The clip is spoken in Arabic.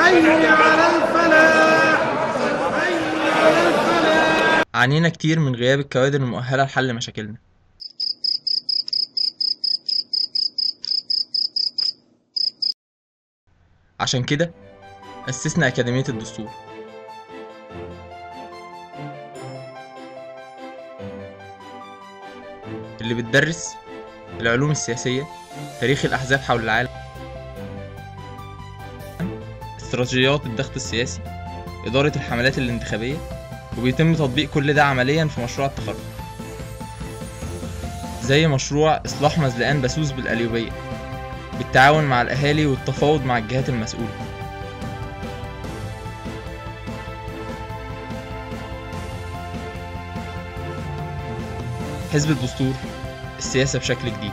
حي على الفلاح، حي على الفلاح. عانينا كتير من غياب الكوادر المؤهلة لحل مشاكلنا. عشان كده أسسنا أكاديمية الدستور، اللي بتدرس العلوم السياسية، تاريخ الأحزاب حول العالم، استراتيجيات الضغط السياسي، إدارة الحملات الانتخابية، وبيتم تطبيق كل ده عمليا في مشروع التخرج، زي مشروع إصلاح مزلقان بسوس بالقليوبية بالتعاون مع الأهالي والتفاوض مع الجهات المسؤولة. حزب الدستور، السياسة بشكل جديد.